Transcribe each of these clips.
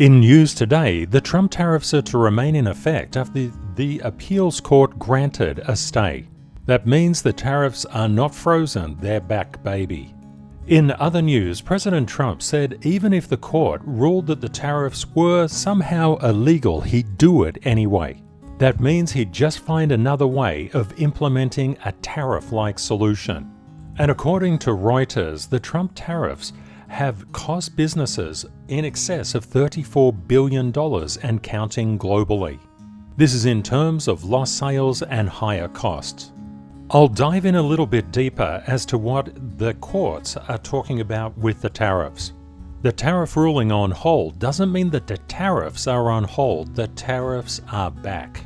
In news today, the Trump tariffs are to remain in effect after the appeals court granted a stay. That means the tariffs are not frozen, they're back, baby. In other news, President Trump said even if the court ruled that the tariffs were somehow illegal, he'd do it anyway. That means he'd just find another way of implementing a tariff-like solution. And according to Reuters, the Trump tariffs have cost businesses in excess of $34 billion and counting globally. This is in terms of lost sales and higher costs. I'll dive in a little bit deeper as to what the courts are talking about with the tariffs. The tariff ruling on hold doesn't mean that the tariffs are on hold, the tariffs are back.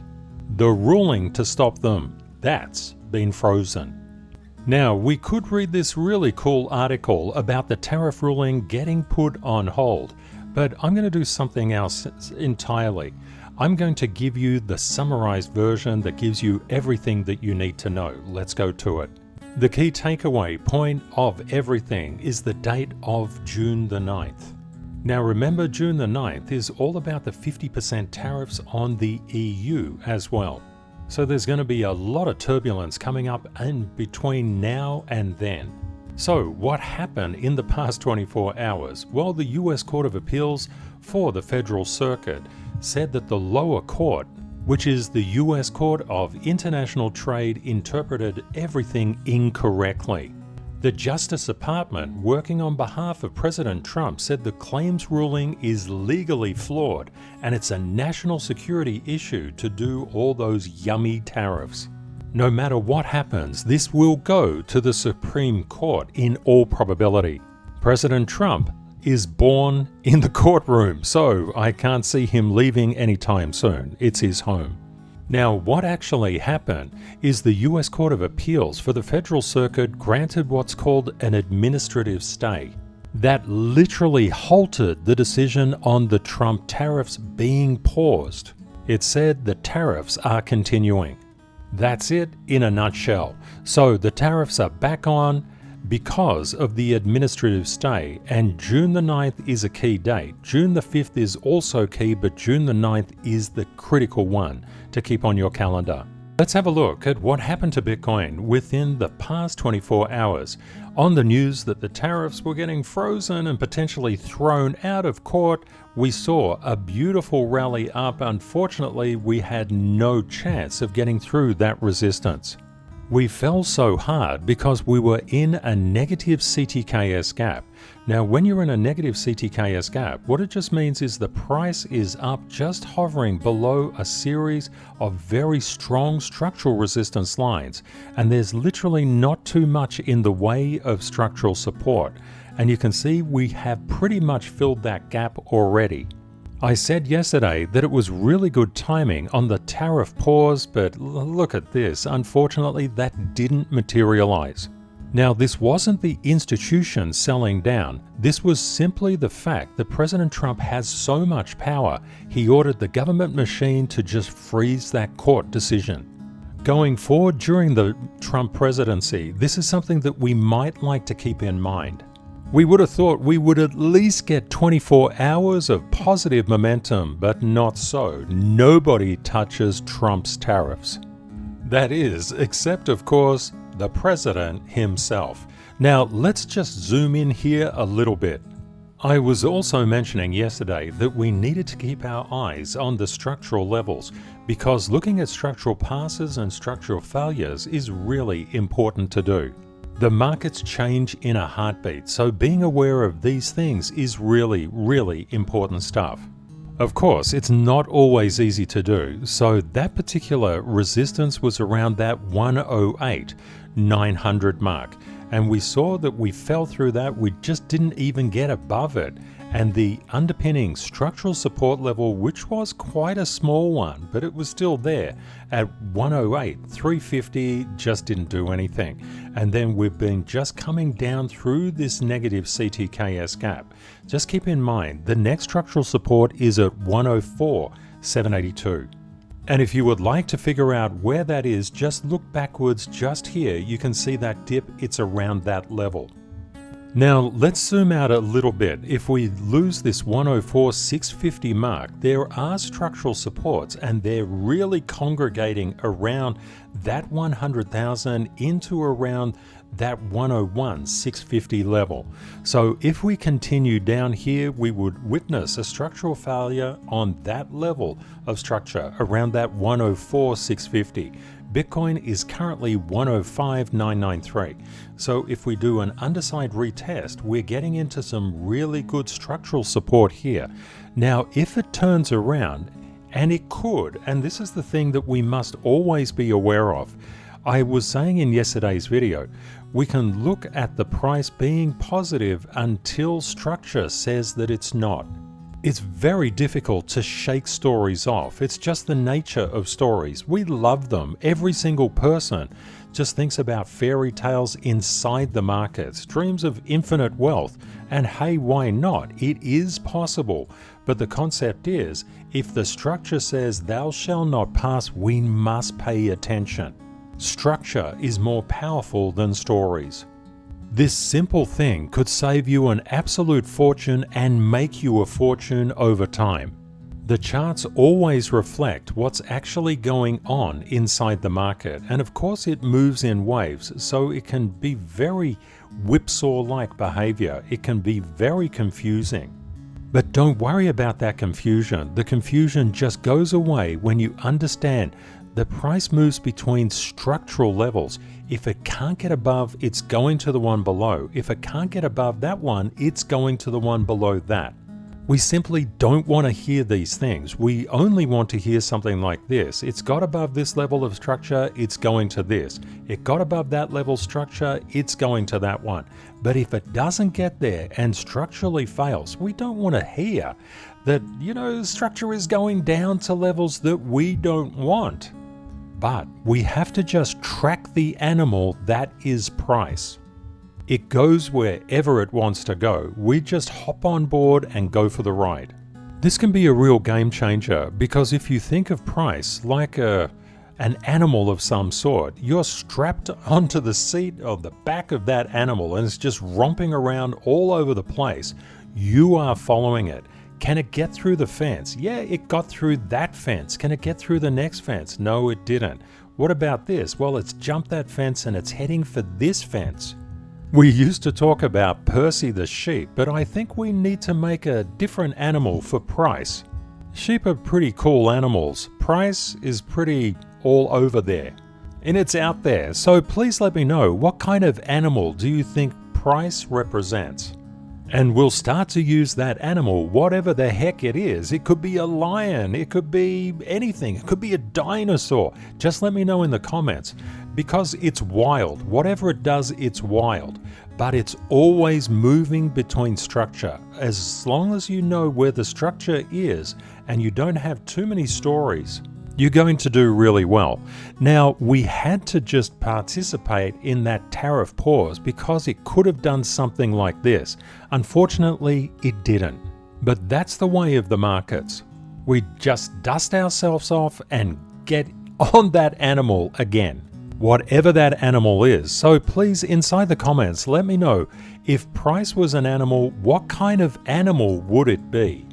The ruling to stop them, that's been frozen. Now, we could read this really cool article about the tariff ruling getting put on hold, but I'm going to do something else entirely. I'm going to give you the summarized version that gives you everything that you need to know. Let's go to it. The key takeaway point of everything is the date of June the 9th. Now remember, June the 9th is all about the 50% tariffs on the EU as well. So there's going to be a lot of turbulence coming up in between now and then. So what happened in the past 24 hours? Well, the US Court of Appeals for the Federal Circuit said that the lower court, which is the US Court of International Trade, interpreted everything incorrectly. The Justice Department, working on behalf of President Trump, said the claims ruling is legally flawed and it's a national security issue to do all those yummy tariffs. No matter what happens, this will go to the Supreme Court in all probability. President Trump is born in the courtroom, so I can't see him leaving anytime soon. It's his home. Now, what actually happened is the US Court of Appeals for the Federal Circuit granted what's called an administrative stay. That literally halted the decision on the Trump tariffs being paused. It said the tariffs are continuing. That's it in a nutshell. So the tariffs are back on because of the administrative stay, and June the 9th is a key date. June the 5th is also key, but June the 9th is the critical one to keep on your calendar. Let's have a look at what happened to Bitcoin within the past 24 hours. On the news that the tariffs were getting frozen and potentially thrown out of court, we saw a beautiful rally up. Unfortunately, we had no chance of getting through that resistance. We fell so hard because we were in a negative CTKS gap. Now, when you're in a negative CTKS gap, what it just means is the price is up, just hovering below a series of very strong structural resistance lines. And there's literally not too much in the way of structural support. And you can see we have pretty much filled that gap already. I said yesterday that it was really good timing on the tariff pause, but look at this. Unfortunately, that didn't materialize. Now, this wasn't the institution selling down. This was simply the fact that President Trump has so much power, he ordered the government machine to just freeze that court decision. Going forward during the Trump presidency, this is something that we might like to keep in mind. We would have thought we would at least get 24 hours of positive momentum, but not so. Nobody touches Trump's tariffs. That is, except of course, the president himself. Now, let's just zoom in here a little bit. I was also mentioning yesterday that we needed to keep our eyes on the structural levels because looking at structural passes and structural failures is really important to do. The markets change in a heartbeat, so being aware of these things is really, really important stuff. Of course, it's not always easy to do, so that particular resistance was around that 108,900 mark. And we saw that we fell through that, we just didn't even get above it. And the underpinning structural support level, which was quite a small one, but it was still there at 108,350, just didn't do anything. And then we've been just coming down through this negative CTKS gap. Just keep in mind, the next structural support is at 104,782. And if you would like to figure out where that is, just look backwards just here. You can see that dip, it's around that level. Now let's zoom out a little bit. If we lose this 104,650 mark, there are structural supports and they're really congregating around that 100,000 into around that 101,650 level. So if we continue down here, we would witness a structural failure on that level of structure around that 104,650. Bitcoin is currently 105,993. So if we do an underside retest, we're getting into some really good structural support here. Now, if it turns around, and it could, and this is the thing that we must always be aware of. I was saying in yesterday's video, we can look at the price being positive until structure says that it's not. It's very difficult to shake stories off. It's just the nature of stories. We love them. Every single person just thinks about fairy tales inside the markets, dreams of infinite wealth. And hey, why not? It is possible. But the concept is, if the structure says thou shalt not pass, we must pay attention. Structure is more powerful than stories. This simple thing could save you an absolute fortune and make you a fortune over time. The charts always reflect what's actually going on inside the market, and of course it moves in waves, so it can be very whipsaw-like behavior. It can be very confusing. But don't worry about that confusion. The confusion just goes away when you understand the price moves between structural levels. If it can't get above, it's going to the one below. If it can't get above that one, it's going to the one below that. We simply don't want to hear these things. We only want to hear something like this. It's got above this level of structure, it's going to this. It got above that level structure, it's going to that one. But if it doesn't get there and structurally fails, we don't want to hear that, structure is going down to levels that we don't want. But we have to just track the animal that is price. It goes wherever it wants to go. We just hop on board and go for the ride. This can be a real game changer because if you think of price like an animal of some sort, you're strapped onto the seat of the back of that animal and it's just romping around all over the place. You are following it. Can it get through the fence? Yeah, it got through that fence. Can it get through the next fence? No, it didn't. What about this? Well, it's jumped that fence and it's heading for this fence. We used to talk about Percy the sheep, but I think we need to make a different animal for price. Sheep are pretty cool animals. Price is pretty all over there. And it's out there. So please let me know, what kind of animal do you think price represents? And we'll start to use that animal, whatever the heck it is. It could be a lion, it could be anything, it could be a dinosaur. Just let me know in the comments, because it's wild. Whatever it does, it's wild. But it's always moving between structure. As long as you know where the structure is and you don't have too many stories, you're going to do really well. Now, we had to just participate in that tariff pause because it could have done something like this. Unfortunately, it didn't. But that's the way of the markets. We just dust ourselves off and get on that animal again, whatever that animal is. So please, inside the comments, let me know, if price was an animal, what kind of animal would it be?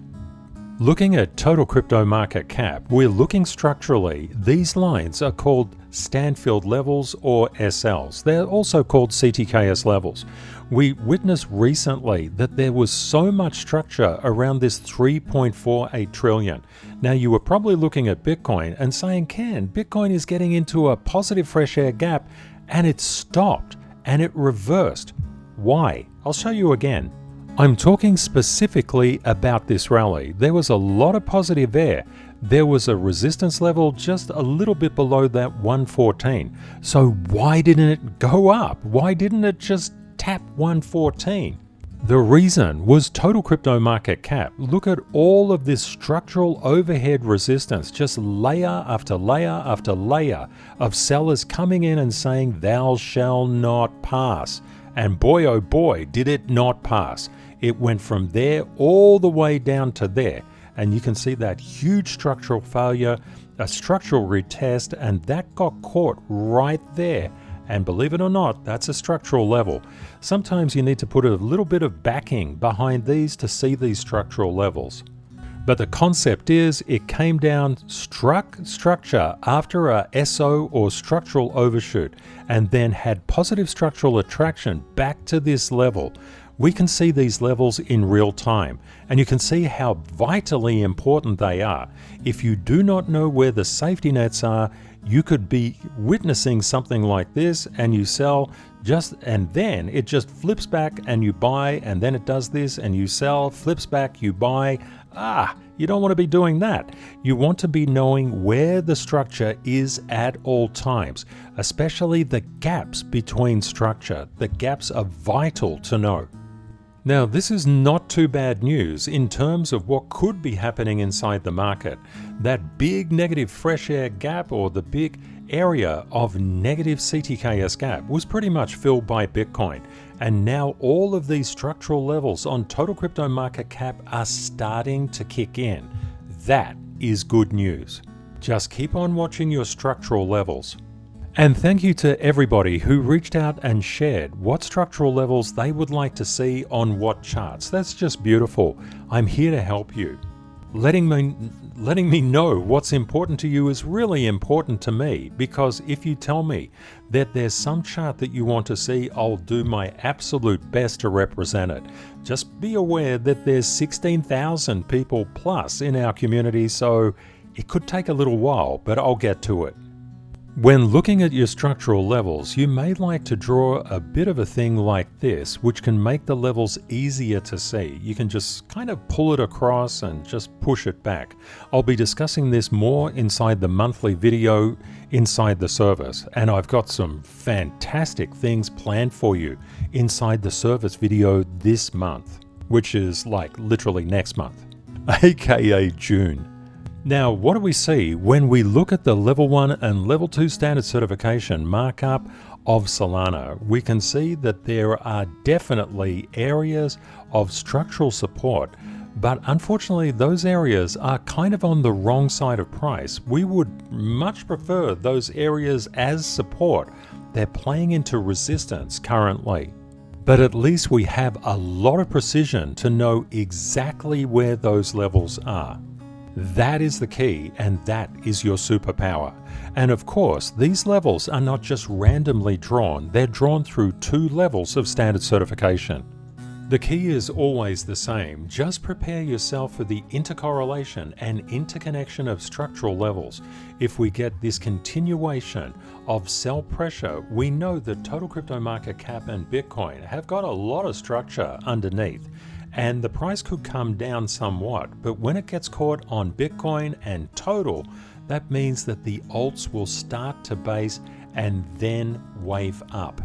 Looking at total crypto market cap, we're looking structurally. These lines are called Stanfield levels or SLs. They're also called CTKS levels. We witnessed recently that there was so much structure around this 3.48 trillion. Now, you were probably looking at Bitcoin and saying, Ken, Bitcoin is getting into a positive fresh air gap, and it stopped and it reversed. Why? I'll show you again. I'm talking specifically about this rally. There was a lot of positive air. There was a resistance level just a little bit below that 114. So why didn't it go up? Why didn't it just tap 114? The reason was total crypto market cap. Look at all of this structural overhead resistance, just layer after layer after layer of sellers coming in and saying, thou shall not pass. And boy, oh boy, did it not pass. It went from there all the way down to there. And you can see that huge structural failure, a structural retest, and that got caught right there And believe it or not, that's a structural level. Sometimes you need to put a little bit of backing behind these to see these structural levels. But the concept is it came down, struck structure after a SO or structural overshoot, and then had positive structural attraction back to this level. We can see these levels in real time, and you can see how vitally important they are. If you do not know where the safety nets are, you could be witnessing something like this and you sell and then it just flips back and you buy, and then it does this and you sell, flips back, you buy. You don't want to be doing that. You want to be knowing where the structure is at all times, especially the gaps between structure. The gaps are vital to know. Now, this is not too bad news in terms of what could be happening inside the market. That big negative fresh air gap, or the big area of negative CTKS gap, was pretty much filled by Bitcoin. And now all of these structural levels on total crypto market cap are starting to kick in. That is good news. Just keep on watching your structural levels. And thank you to everybody who reached out and shared what structural levels they would like to see on what charts. That's just beautiful. I'm here to help you. Letting me know what's important to you is really important to me, because if you tell me that there's some chart that you want to see, I'll do my absolute best to represent it. Just be aware that there's 16,000 people plus in our community, so it could take a little while, but I'll get to it. When looking at your structural levels, you may like to draw a bit of a thing like this, which can make the levels easier to see. You can just kind of pull it across and just push it back. I'll be discussing this more inside the monthly video inside the service, and I've got some fantastic things planned for you inside the service video this month, which is like literally next month, aka June. Now, what do we see when we look at the Level 1 and Level 2 standard certification markup of Solana? We can see that there are definitely areas of structural support, but unfortunately those areas are kind of on the wrong side of price. We would much prefer those areas as support. They're playing into resistance currently. But at least we have a lot of precision to know exactly where those levels are. That is the key, and that is your superpower. And of course, these levels are not just randomly drawn, they're drawn through 2 levels of standard certification. The key is always the same. Just prepare yourself for the intercorrelation and interconnection of structural levels. If we get this continuation of sell pressure, we know that total crypto market cap and Bitcoin have got a lot of structure underneath, and the price could come down somewhat. But when it gets caught on Bitcoin and total, that means that the alts will start to base and then wave up.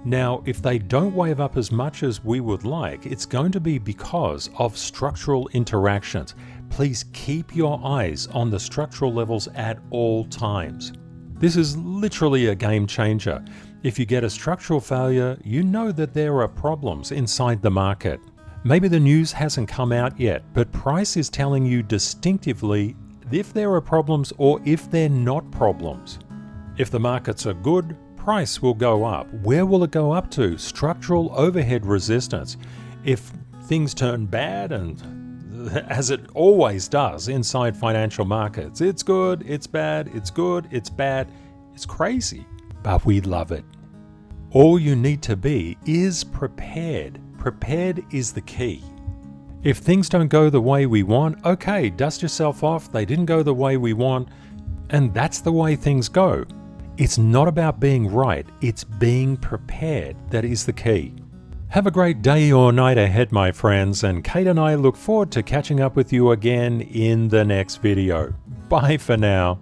Now, if they don't wave up as much as we would like, it's going to be because of structural interactions. Please keep your eyes on the structural levels at all times. This is literally a game changer. If you get a structural failure, you know that there are problems inside the market. Maybe the news hasn't come out yet, but price is telling you distinctively if there are problems or if they're not problems. If the markets are good, price will go up. Where will it go up to? Structural overhead resistance. If things turn bad, and as it always does inside financial markets, it's good, it's bad, it's good, it's bad, it's crazy, but we love it. All you need to be is prepared. Prepared is the key. If things don't go the way we want, okay, dust yourself off. They didn't go the way we want, and that's the way things go. It's not about being right, it's being prepared that is the key. Have a great day or night ahead, my friends, and Kate and I look forward to catching up with you again in the next video. Bye for now.